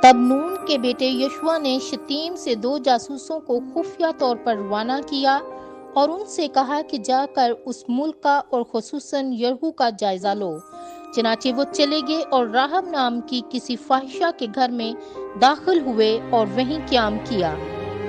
तब नून के बेटे यशुआ ने शतीम से 2 जासूसों को खुफिया तौर पर रवाना किया और उनसे कहा कि जाकर उस मुल्क का और खुसूसन यरहू का जायजा लो। चनाचे वो चले गए और राहब नाम की किसी फाहिशा के घर में दाखिल हुए और वहीं क़याम किया।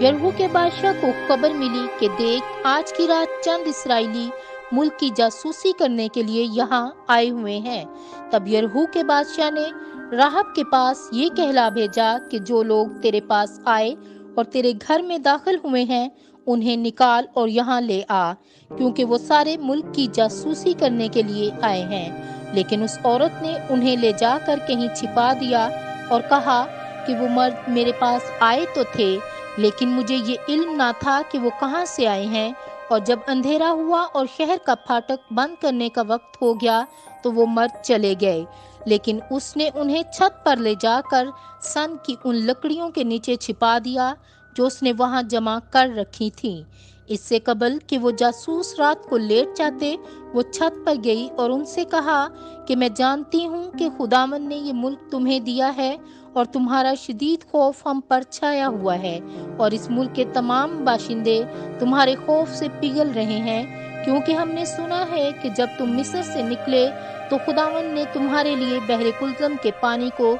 यरहू के बादशाह को खबर मिली कि देख, आज की रात चंद इसराइली मुल्क की जासूसी करने के लिए यहाँ आए हुए हैं। तब यरहू के बादशाह ने राहब के पास ये कहला भेजा कि जो लोग तेरे पास आए और तेरे घर में दाखिल हुए हैं, उन्हें निकाल और यहाँ ले आ, क्योंकि वो सारे मुल्क की जासूसी करने के लिए आए हैं। लेकिन उस औरत ने उन्हें ले जाकर कहीं छिपा दिया और कहा कि वो मर्द मेरे पास आए तो थे, लेकिन मुझे ये इल्म ना था कि वो कहाँ से आए हैं। और जब अंधेरा हुआ और शहर का फाटक बंद करने का वक्त हो गया तो वो मर्द चले गए। लेकिन उसने उन्हें छत पर ले जाकर सन की उन लकड़ियों के नीचे छिपा दिया जो उसने वहां जमा कर रखी थीं। इससे कबल कि वो जासूस रात को लेट जाते, वो छत पर गई और उनसे कहा कि मैं जानती हूँ कि खुदावन ने ये मुल्क तुम्हें दिया है और तुम्हारा शदीद खौफ हम पर छाया हुआ है, और इस मुल्क के तमाम बाशिंदे तुम्हारे खौफ से पिघल रहे हैं, क्योंकि हमने सुना है कि जब तुम मिस्र से निकले तो खुदावन ने तुम्हारे लिए बहरे कुलज़म के पानी को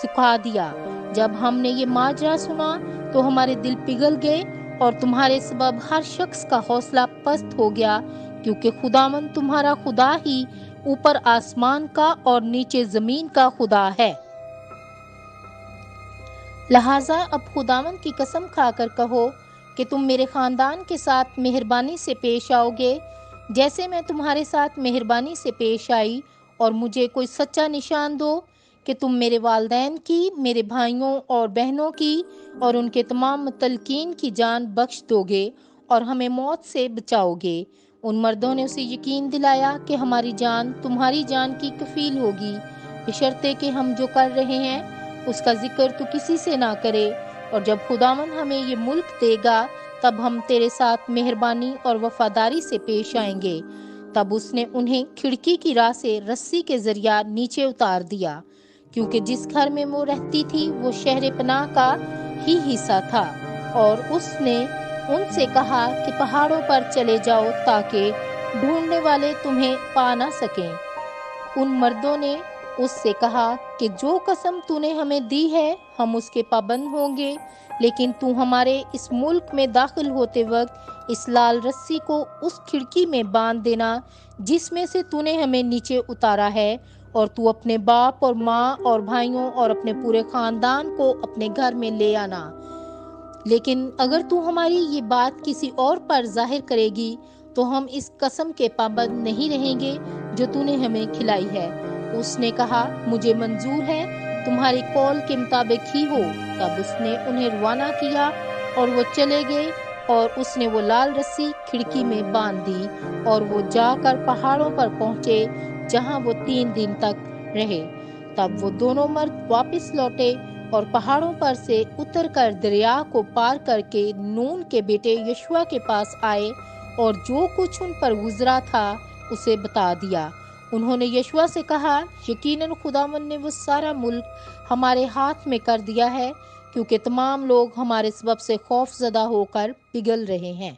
सुखा दिया। जब हमने ये माजरा सुना तो हमारे दिल पिघल गए और तुम्हारे सबब हर शख्स का हौसला पस्त हो गया, क्योंकि खुदावन तुम्हारा खुदा ही ऊपर आसमान का और नीचे जमीन का खुदा है। लिहाजा अब खुदावन की कसम खाकर कहो कि तुम मेरे खानदान के साथ मेहरबानी से पेश आओगे, जैसे मैं तुम्हारे साथ मेहरबानी से पेश आई, और मुझे कोई सच्चा निशान दो कि तुम मेरे वालदैन की, मेरे भाइयों और बहनों की और उनके तमाम मुतलकीन की जान बख्श दोगे और हमें मौत से बचाओगे। उन मर्दों ने उसे यकीन दिलाया कि हमारी जान तुम्हारी जान की कफील होगी, बशर्ते कि हम जो कर रहे हैं उसका जिक्र तो किसी से ना करे, और जब खुदावन हमें ये मुल्क देगा तब हम तेरे साथ मेहरबानी और वफादारी से पेश आएंगे। तब उसने उन्हें खिड़की की राह से रस्सी के जरिया नीचे उतार दिया, क्योंकि जिस घर में वो रहती थी वो शहर पनाह का ही हिस्सा था। और उसने उनसे कहा कि पहाड़ों पर चले जाओ ताकि ढूंढने वाले तुम्हें पा ना सकें। उन मर्दों ने उससे कहा कि जो कसम तूने हमें दी है हम उसके पाबंद होंगे, लेकिन तू हमारे इस मुल्क में दाखिल होते वक्त इस लाल रस्सी को उस खिड़की में बांध देना जिसमें से तूने हमें नीचे उतारा है, और तू अपने बाप और माँ और भाइयों और अपने पूरे खानदान को अपने घर में ले आना। लेकिन अगर तू हमारी ये बात किसी और पर जाहिर करेगी तो हम इस कसम के पाबंद नहीं रहेंगे जो तूने हमें खिलाई है। उसने कहा, मुझे मंजूर है, तुम्हारे कौल के मुताबिक ही हो। तब उसने उन्हें रवाना किया और वो चले गए, और उसने वो लाल रस्सी खिड़की में बांध दी और वो जाकर पहाड़ों पर पहुंचे जहां वो 3 दिन तक रहे। तब वो दोनों मर्द वापस लौटे और पहाड़ों पर से उतरकर दरिया को पार करके नून के बेटे यशुआ के पास आए और जो कुछ उन पर गुजरा था उसे बता दिया। उन्होंने यशुआ से कहा, यकीनन खुदावन ने वो सारा मुल्क हमारे हाथ में कर दिया है, क्योंकि तमाम लोग हमारे सबब से खौफजदा होकर पिघल रहे हैं।